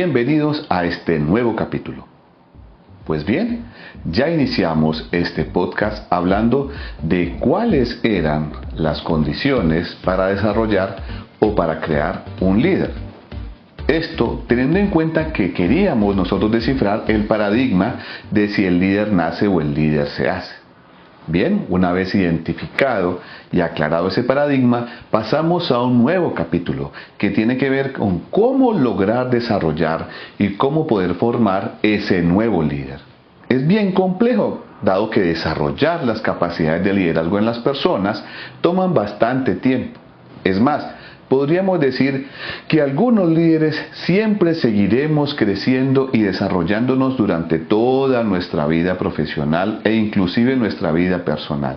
Bienvenidos a este nuevo capítulo. Pues bien, ya iniciamos este podcast hablando de cuáles eran las condiciones para desarrollar o para crear un líder. Esto teniendo en cuenta que queríamos nosotros descifrar el paradigma de si el líder nace o el líder se hace. Bien, una vez identificado y aclarado ese paradigma, pasamos a un nuevo capítulo que tiene que ver con cómo lograr desarrollar y cómo poder formar ese nuevo líder. Es bien complejo, dado que desarrollar las capacidades de liderazgo en las personas toman bastante tiempo. Es más, podríamos decir que algunos líderes siempre seguiremos creciendo y desarrollándonos durante toda nuestra vida profesional e inclusive nuestra vida personal,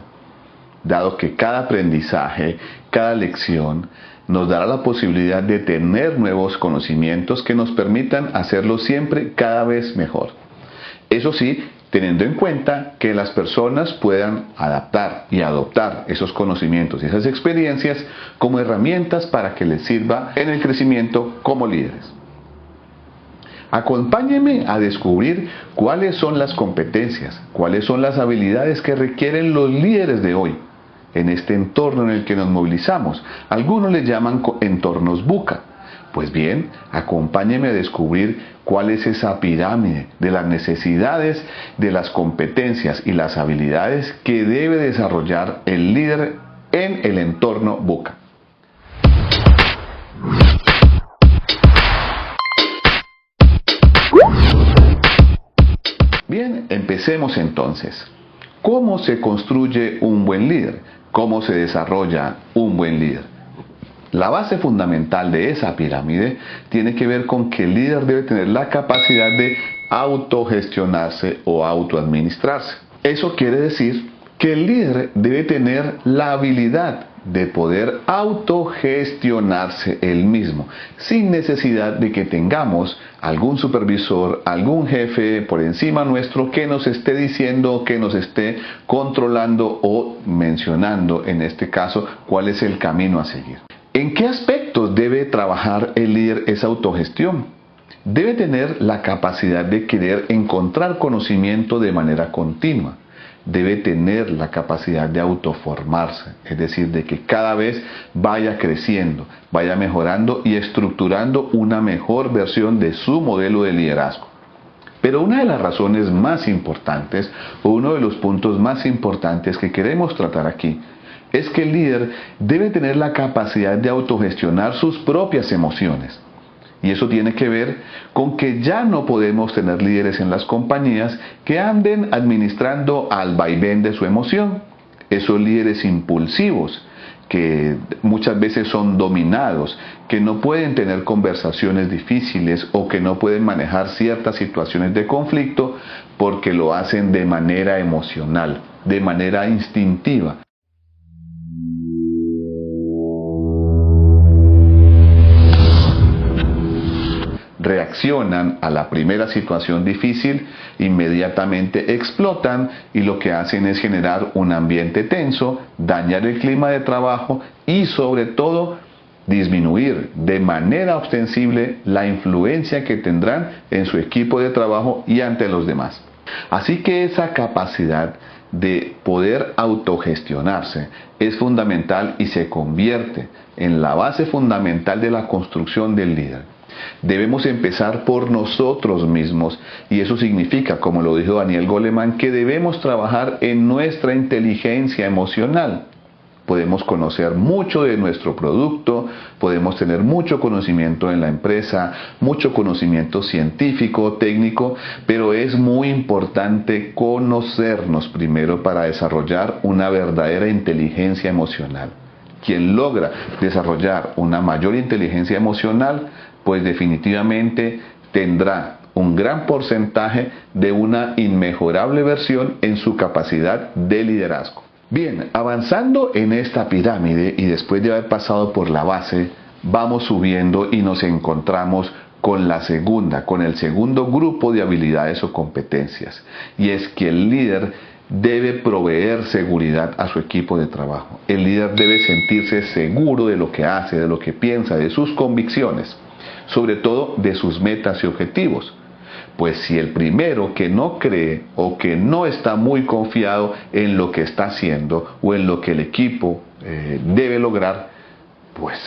dado que cada aprendizaje, cada lección nos dará la posibilidad de tener nuevos conocimientos que nos permitan hacerlo siempre cada vez mejor. Eso sí, teniendo en cuenta que las personas puedan adaptar y adoptar esos conocimientos y esas experiencias como herramientas para que les sirva en el crecimiento como líderes. Acompáñenme a descubrir cuáles son las competencias, cuáles son las habilidades que requieren los líderes de hoy en este entorno en el que nos movilizamos. Algunos le llaman entornos VUCA. Pues bien, acompáñenme a descubrir cuál es esa pirámide de las necesidades, de las competencias y las habilidades que debe desarrollar el líder en el entorno VUCA. Bien, empecemos entonces. ¿Cómo se construye un buen líder? ¿Cómo se desarrolla un buen líder? La base fundamental de esa pirámide tiene que ver con que el líder debe tener la capacidad de autogestionarse o autoadministrarse. Eso quiere decir que el líder debe tener la habilidad de poder autogestionarse él mismo, sin necesidad de que tengamos algún supervisor, algún jefe por encima nuestro que nos esté diciendo, que nos esté controlando o mencionando, en este caso, cuál es el camino a seguir. ¿En qué aspectos debe trabajar el líder esa autogestión? Debe tener la capacidad de querer encontrar conocimiento de manera continua. Debe tener la capacidad de autoformarse, es decir, de que cada vez vaya creciendo, vaya mejorando y estructurando una mejor versión de su modelo de liderazgo. Pero una de las razones más importantes, o uno de los puntos más importantes que queremos tratar aquí, es que el líder debe tener la capacidad de autogestionar sus propias emociones. Y eso tiene que ver con que ya no podemos tener líderes en las compañías que anden administrando al vaivén de su emoción. Esos líderes impulsivos, que muchas veces son dominados, que no pueden tener conversaciones difíciles o que no pueden manejar ciertas situaciones de conflicto porque lo hacen de manera emocional, de manera instintiva. Reaccionan a la primera situación difícil, inmediatamente explotan y lo que hacen es generar un ambiente tenso, dañar el clima de trabajo y sobre todo disminuir de manera ostensible la influencia que tendrán en su equipo de trabajo y ante los demás. Así que esa capacidad de poder autogestionarse es fundamental y se convierte en la base fundamental de la construcción del líder. Debemos empezar por nosotros mismos y eso significa, como lo dijo Daniel Goleman, que debemos trabajar en nuestra inteligencia emocional. Podemos conocer mucho de nuestro producto, podemos tener mucho conocimiento en la empresa, mucho conocimiento científico, técnico, pero es muy importante conocernos primero para desarrollar una verdadera inteligencia emocional. Quien logra desarrollar una mayor inteligencia emocional, pues definitivamente tendrá un gran porcentaje de una inmejorable versión en su capacidad de liderazgo. Bien, avanzando en esta pirámide y después de haber pasado por la base, vamos subiendo y nos encontramos con el segundo grupo de habilidades o competencias. Y es que el líder debe proveer seguridad a su equipo de trabajo. El líder debe sentirse seguro de lo que hace, de lo que piensa, de sus convicciones. sobre todo de sus metas y objetivos. Pues si el primero que no cree o que no está muy confiado en lo que está haciendo o en lo que el equipo debe lograr, pues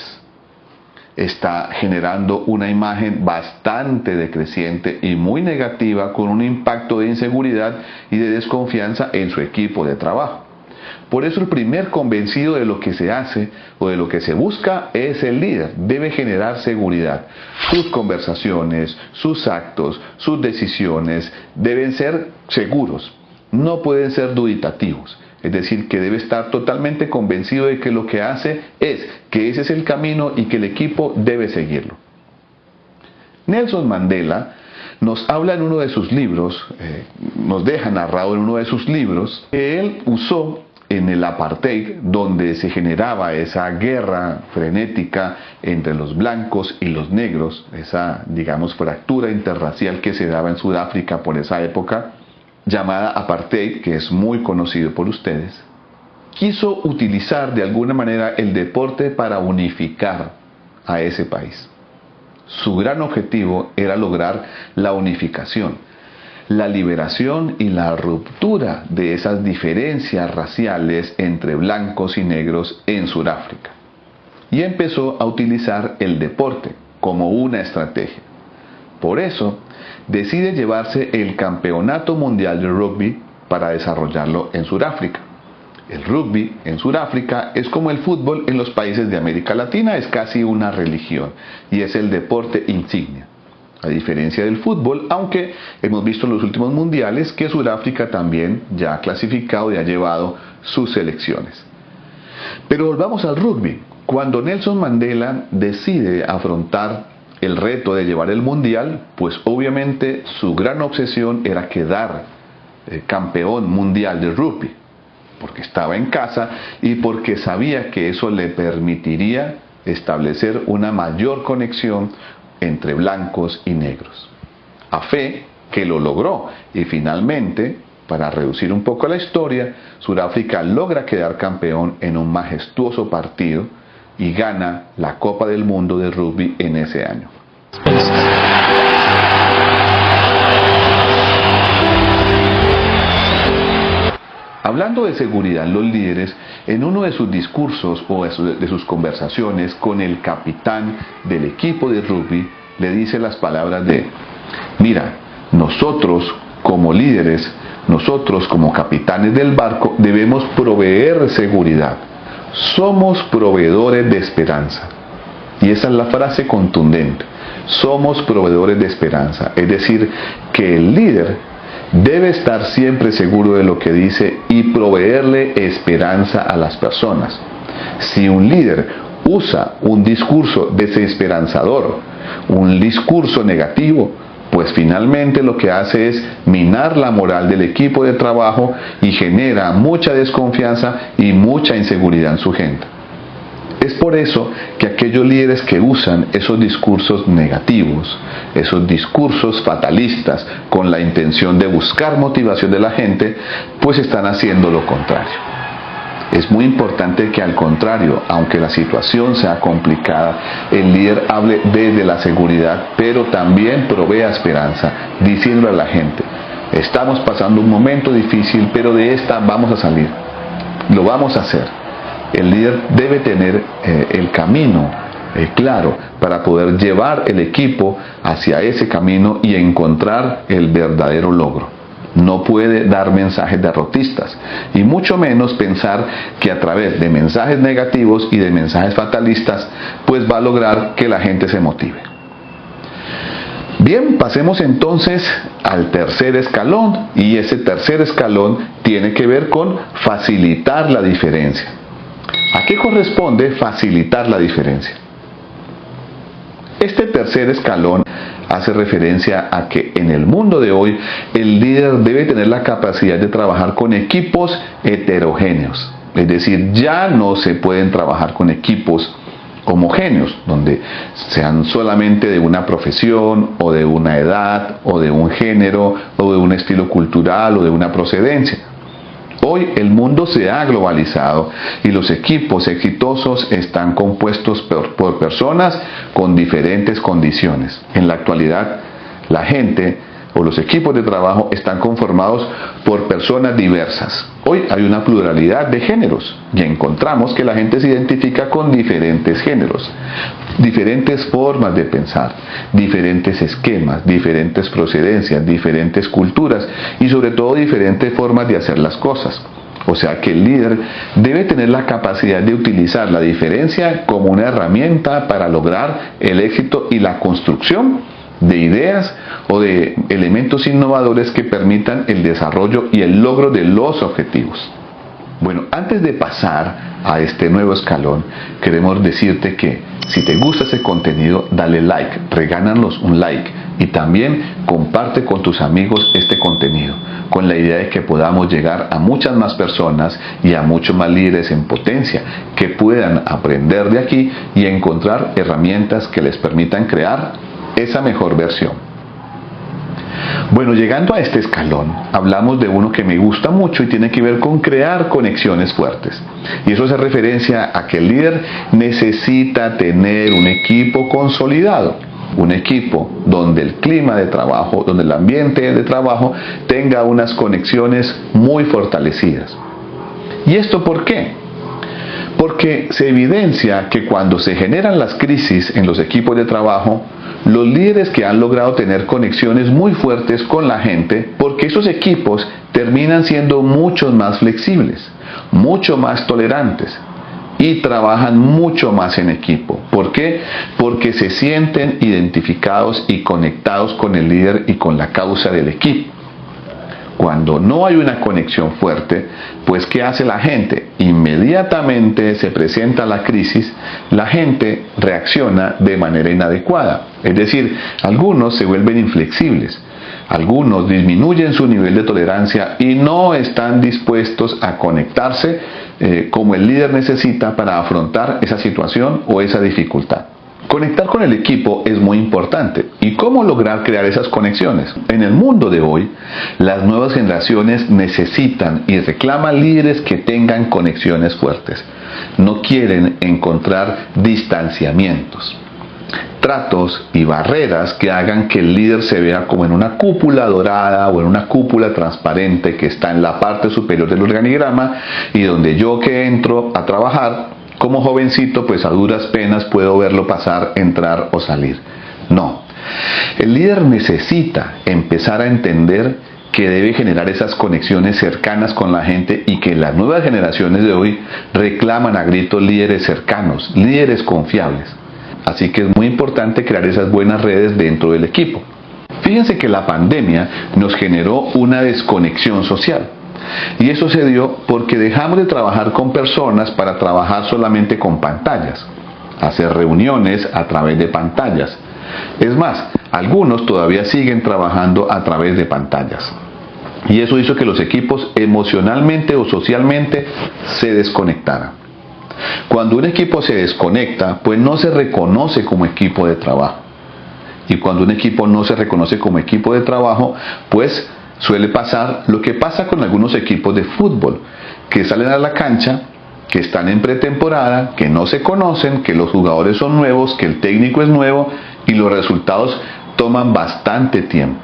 está generando una imagen bastante decreciente y muy negativa, con un impacto de inseguridad y de desconfianza en su equipo de trabajo. Por eso el primer convencido de lo que se hace o de lo que se busca es el líder. Debe generar seguridad. Sus conversaciones, sus actos, sus decisiones deben ser seguros. No pueden ser dubitativos. Es decir, que debe estar totalmente convencido de que lo que hace es que ese es el camino y que el equipo debe seguirlo. Nelson Mandela nos habla en uno de sus libros, nos deja narrado en uno de sus libros, que él usó en el apartheid, donde se generaba esa guerra frenética entre los blancos y los negros, esa, digamos, fractura interracial que se daba en Sudáfrica por esa época, llamada apartheid, que es muy conocido por ustedes. Quiso utilizar de alguna manera el deporte para unificar a ese país. Su gran objetivo era lograr la unificación, la liberación y la ruptura de esas diferencias raciales entre blancos y negros en Sudáfrica. Y empezó a utilizar el deporte como una estrategia. Por eso, decide llevarse el Campeonato Mundial de Rugby para desarrollarlo en Sudáfrica. El rugby en Sudáfrica es como el fútbol en los países de América Latina, es casi una religión y es el deporte insignia. A diferencia del fútbol, aunque hemos visto en los últimos mundiales que Sudáfrica también ya ha clasificado y ha llevado sus selecciones. Pero volvamos al rugby. Cuando Nelson Mandela decide afrontar el reto de llevar el mundial, pues obviamente su gran obsesión era quedar campeón mundial de rugby, porque estaba en casa y porque sabía que eso le permitiría establecer una mayor conexión entre blancos y negros. A fe que lo logró, y finalmente, para reducir un poco la historia, Sudáfrica logra quedar campeón en un majestuoso partido y gana la Copa del Mundo de Rugby en ese año. Hablando de seguridad, los líderes, en uno de sus discursos o de sus conversaciones con el capitán del equipo de rugby, le dice las palabras de: mira, nosotros como líderes, nosotros como capitanes del barco, debemos proveer seguridad. Somos proveedores de esperanza. Y esa es la frase contundente. Somos proveedores de esperanza. Es decir, que el líder debe estar siempre seguro de lo que dice y proveerle esperanza a las personas. Si un líder usa un discurso desesperanzador, un discurso negativo, pues finalmente lo que hace es minar la moral del equipo de trabajo y genera mucha desconfianza y mucha inseguridad en su gente. Es por eso que aquellos líderes que usan esos discursos negativos, esos discursos fatalistas, con la intención de buscar motivación de la gente, pues están haciendo lo contrario. Es muy importante que, al contrario, aunque la situación sea complicada, el líder hable desde la seguridad, pero también provea esperanza, diciéndole a la gente: estamos pasando un momento difícil, pero de esta vamos a salir, lo vamos a hacer. El líder debe tener el camino claro para poder llevar el equipo hacia ese camino y encontrar el verdadero logro. No puede dar mensajes derrotistas y mucho menos pensar que a través de mensajes negativos y de mensajes fatalistas pues va a lograr que la gente se motive. Bien, pasemos entonces al tercer escalón, y ese tercer escalón tiene que ver con facilitar la diferencia. ¿A qué corresponde facilitar la diferencia? Este tercer escalón hace referencia a que en el mundo de hoy el líder debe tener la capacidad de trabajar con equipos heterogéneos. Es decir, ya no se pueden trabajar con equipos homogéneos, donde sean solamente de una profesión o de una edad o de un género o de un estilo cultural o de una procedencia. Hoy el mundo se ha globalizado y los equipos exitosos están compuestos por personas con diferentes condiciones. En la actualidad, la gente o los equipos de trabajo están conformados por personas diversas. Hoy hay una pluralidad de géneros y encontramos que la gente se identifica con diferentes géneros, diferentes formas de pensar, diferentes esquemas, diferentes procedencias, diferentes culturas y sobre todo diferentes formas de hacer las cosas. O sea que el líder debe tener la capacidad de utilizar la diferencia como una herramienta para lograr el éxito y la construcción de ideas o de elementos innovadores que permitan el desarrollo y el logro de los objetivos. Bueno, antes de pasar a este nuevo escalón, queremos decirte que si te gusta ese contenido, dale like, regálanos un like y también comparte con tus amigos este contenido, con la idea de que podamos llegar a muchas más personas y a muchos más líderes en potencia que puedan aprender de aquí y encontrar herramientas que les permitan crear esa mejor versión. Bueno, llegando a este escalón, hablamos de uno que me gusta mucho y tiene que ver con crear conexiones fuertes. Y eso hace referencia a que el líder necesita tener un equipo consolidado. Un equipo donde el clima de trabajo, donde el ambiente de trabajo tenga unas conexiones muy fortalecidas. ¿Y esto por qué? Porque se evidencia que cuando se generan las crisis en los equipos de trabajo, los líderes que han logrado tener conexiones muy fuertes con la gente, porque esos equipos terminan siendo mucho más flexibles, mucho más tolerantes y trabajan mucho más en equipo. ¿Por qué? Porque se sienten identificados y conectados con el líder y con la causa del equipo. Cuando no hay una conexión fuerte, pues ¿qué hace la gente? Inmediatamente se presenta la crisis, la gente reacciona de manera inadecuada. Es decir, algunos se vuelven inflexibles, algunos disminuyen su nivel de tolerancia y no están dispuestos a conectarse como el líder necesita para afrontar esa situación o esa dificultad. Conectar con el equipo es muy importante. ¿Y cómo lograr crear esas conexiones? En el mundo de hoy, las nuevas generaciones necesitan y reclaman líderes que tengan conexiones fuertes. No quieren encontrar distanciamientos, tratos y barreras que hagan que el líder se vea como en una cúpula dorada o en una cúpula transparente que está en la parte superior del organigrama y donde yo que entro a trabajar como jovencito, pues a duras penas puedo verlo pasar, entrar o salir. No. El líder necesita empezar a entender que debe generar esas conexiones cercanas con la gente y que las nuevas generaciones de hoy reclaman a gritos líderes cercanos, líderes confiables. Así que es muy importante crear esas buenas redes dentro del equipo. Fíjense que la pandemia nos generó una desconexión social. Y eso se dio porque dejamos de trabajar con personas para trabajar solamente con pantallas, hacer reuniones a través de pantallas. Es más, algunos todavía siguen trabajando a través de pantallas. Y eso hizo que los equipos emocionalmente o socialmente se desconectaran. Cuando un equipo se desconecta, pues no se reconoce como equipo de trabajo. Y cuando un equipo no se reconoce como equipo de trabajo, pues suele pasar lo que pasa con algunos equipos de fútbol, que salen a la cancha, que están en pretemporada, que no se conocen, que los jugadores son nuevos, que el técnico es nuevo y los resultados toman bastante tiempo.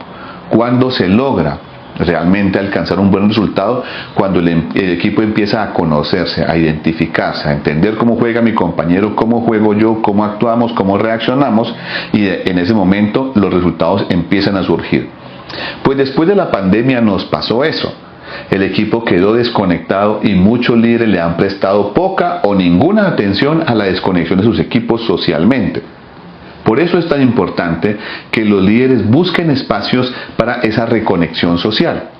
Cuando se logra realmente alcanzar un buen resultado, cuando el equipo empieza a conocerse, a identificarse, a entender cómo juega mi compañero, cómo juego yo, cómo actuamos, cómo reaccionamos, y en ese momento los resultados empiezan a surgir. Pues después de la pandemia nos pasó eso. El equipo quedó desconectado y muchos líderes le han prestado poca o ninguna atención a la desconexión de sus equipos socialmente. Por eso es tan importante que los líderes busquen espacios para esa reconexión social.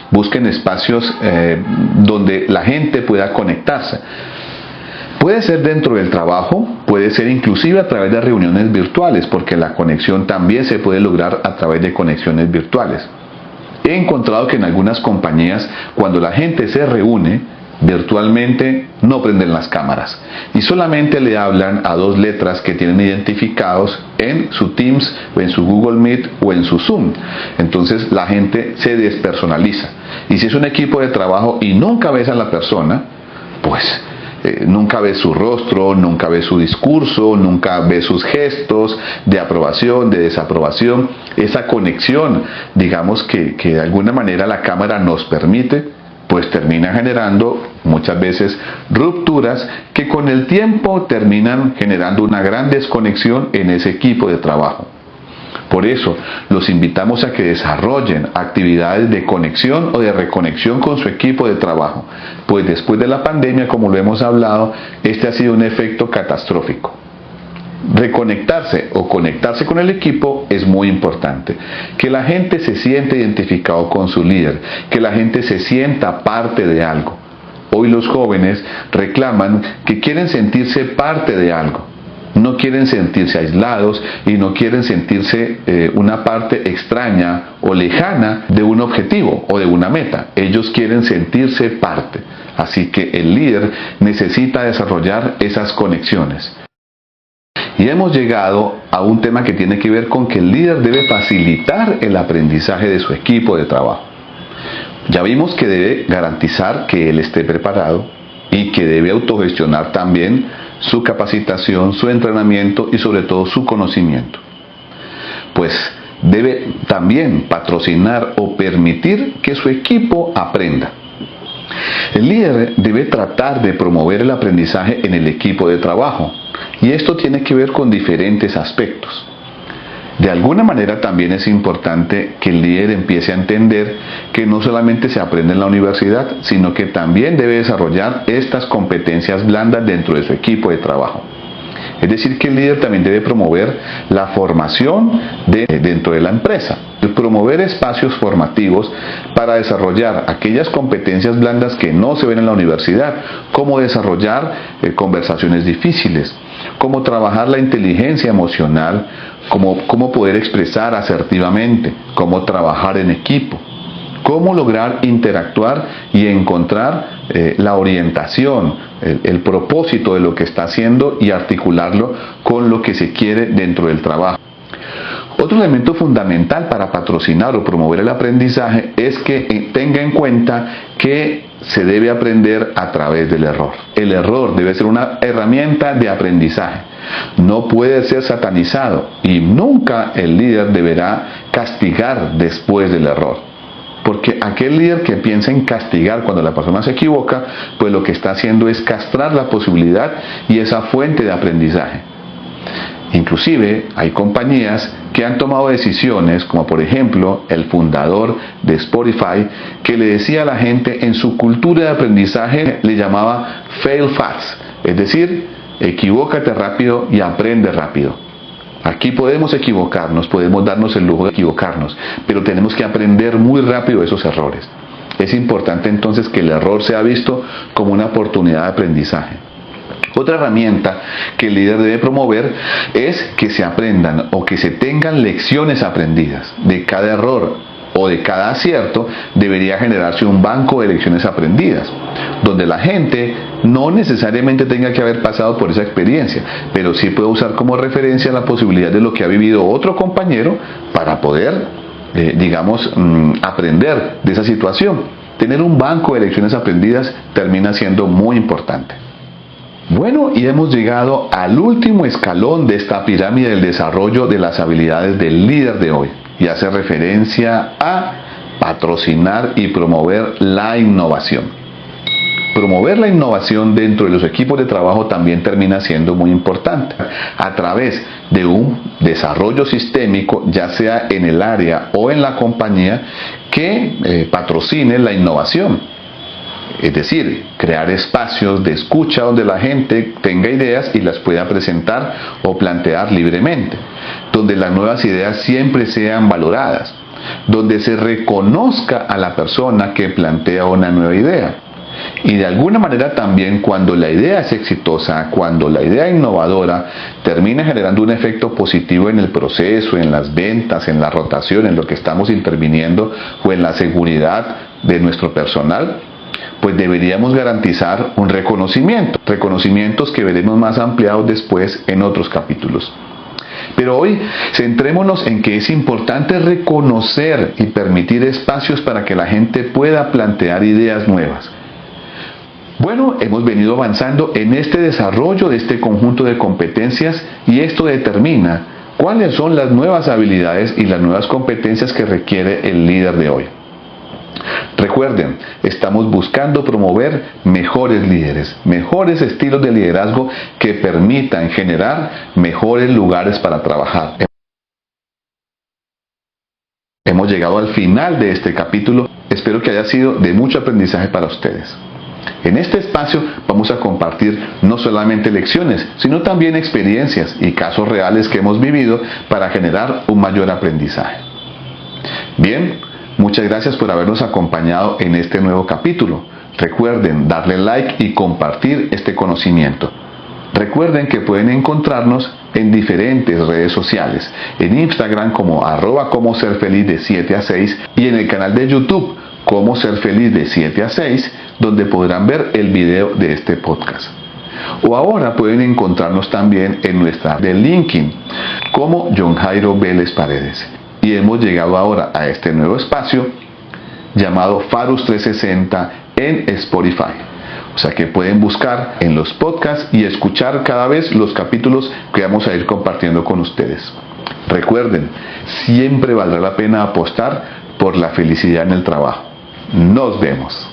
Busquen espacios donde la gente pueda conectarse. Puede ser dentro del trabajo, puede ser inclusive a través de reuniones virtuales, porque la conexión también se puede lograr a través de conexiones virtuales. He encontrado que en algunas compañías, cuando la gente se reúne, Virtualmente no prenden las cámaras y solamente le hablan a 2 letras que tienen identificados en su Teams o en su Google Meet o en su Zoom. Entonces la gente se despersonaliza, y si es un equipo de trabajo y nunca ves a la persona, pues nunca ves su rostro, nunca ves su discurso, nunca ves sus gestos de aprobación, de desaprobación, esa conexión, digamos que de alguna manera la cámara nos permite, pues termina generando muchas veces rupturas que con el tiempo terminan generando una gran desconexión en ese equipo de trabajo. Por eso los invitamos a que desarrollen actividades de conexión o de reconexión con su equipo de trabajo, pues después de la pandemia, como lo hemos hablado, este ha sido un efecto catastrófico. Reconectarse o conectarse con el equipo es muy importante. Que la gente se sienta identificado con su líder, que la gente se sienta parte de algo. Hoy los jóvenes reclaman que quieren sentirse parte de algo. No quieren sentirse aislados y no quieren sentirse una parte extraña o lejana de un objetivo o de una meta. Ellos quieren sentirse parte. Así que el líder necesita desarrollar esas conexiones. Y hemos llegado a un tema que tiene que ver con que el líder debe facilitar el aprendizaje de su equipo de trabajo. Ya vimos que debe garantizar que él esté preparado y que debe autogestionar también su capacitación, su entrenamiento y sobre todo su conocimiento. Pues debe también patrocinar o permitir que su equipo aprenda. El líder debe tratar de promover el aprendizaje en el equipo de trabajo, y esto tiene que ver con diferentes aspectos. De alguna manera también es importante que el líder empiece a entender que no solamente se aprende en la universidad, sino que también debe desarrollar estas competencias blandas dentro de su equipo de trabajo. Es decir, que el líder también debe promover la formación dentro de la empresa, promover espacios formativos para desarrollar aquellas competencias blandas que no se ven en la universidad, como desarrollar conversaciones difíciles, cómo trabajar la inteligencia emocional, cómo poder expresar asertivamente, cómo trabajar en equipo, cómo lograr interactuar y encontrar la orientación, el propósito de lo que está haciendo y articularlo con lo que se quiere dentro del trabajo. Otro elemento fundamental para patrocinar o promover el aprendizaje es que tenga en cuenta que se debe aprender a través del error. El error debe ser una herramienta de aprendizaje. No puede ser satanizado y nunca el líder deberá castigar después del error. Porque aquel líder que piensa en castigar cuando la persona se equivoca, pues lo que está haciendo es castrar la posibilidad y esa fuente de aprendizaje. Inclusive hay compañías que han tomado decisiones, como por ejemplo el fundador de Spotify, que le decía a la gente en su cultura de aprendizaje, le llamaba fail fast, es decir, equivócate rápido y aprende rápido. Aquí podemos equivocarnos, podemos darnos el lujo de equivocarnos, pero tenemos que aprender muy rápido esos errores. Es importante entonces que el error sea visto como una oportunidad de aprendizaje. Otra herramienta que el líder debe promover es que se aprendan o que se tengan lecciones aprendidas. De cada error o de cada acierto debería generarse un banco de lecciones aprendidas, donde la gente no necesariamente tenga que haber pasado por esa experiencia, pero sí puede usar como referencia la posibilidad de lo que ha vivido otro compañero para poder, aprender de esa situación. Tener un banco de lecciones aprendidas termina siendo muy importante. Bueno, y hemos llegado al último escalón de esta pirámide del desarrollo de las habilidades del líder de hoy, y hace referencia a patrocinar y promover la innovación. Promover la innovación dentro de los equipos de trabajo también termina siendo muy importante, a través de un desarrollo sistémico, ya sea en el área o en la compañía, que patrocine la innovación. Es decir, crear espacios de escucha donde la gente tenga ideas y las pueda presentar o plantear libremente, donde las nuevas ideas siempre sean valoradas, donde se reconozca a la persona que plantea una nueva idea. Y de alguna manera también, cuando la idea es exitosa, cuando la idea innovadora termina generando un efecto positivo en el proceso, en las ventas, en la rotación, en lo que estamos interviniendo o en la seguridad de nuestro personal, pues deberíamos garantizar un reconocimiento, reconocimientos que veremos más ampliados después en otros capítulos. Pero hoy centrémonos en que es importante reconocer y permitir espacios para que la gente pueda plantear ideas nuevas. Bueno, hemos venido avanzando en este desarrollo de este conjunto de competencias y esto determina cuáles son las nuevas habilidades y las nuevas competencias que requiere el líder de hoy. Recuerden, estamos buscando promover mejores líderes, mejores estilos de liderazgo que permitan generar mejores lugares para trabajar. Hemos llegado al final de este capítulo. Espero que haya sido de mucho aprendizaje para ustedes. En este espacio vamos a compartir no solamente lecciones, sino también experiencias y casos reales que hemos vivido para generar un mayor aprendizaje. Bien, muchas gracias por habernos acompañado en este nuevo capítulo. Recuerden darle like y compartir este conocimiento. Recuerden que pueden encontrarnos en diferentes redes sociales, en Instagram como @comoserfeliz de 7 a 6 y en el canal de YouTube Cómo Ser Feliz de 7 a 6, donde podrán ver el video de este podcast. O ahora pueden encontrarnos también en nuestra de LinkedIn como John Jairo Vélez Paredes. Y hemos llegado ahora a este nuevo espacio llamado Farus 360 en Spotify. O sea que pueden buscar en los podcasts y escuchar cada vez los capítulos que vamos a ir compartiendo con ustedes. Recuerden, siempre valdrá la pena apostar por la felicidad en el trabajo. Nos vemos.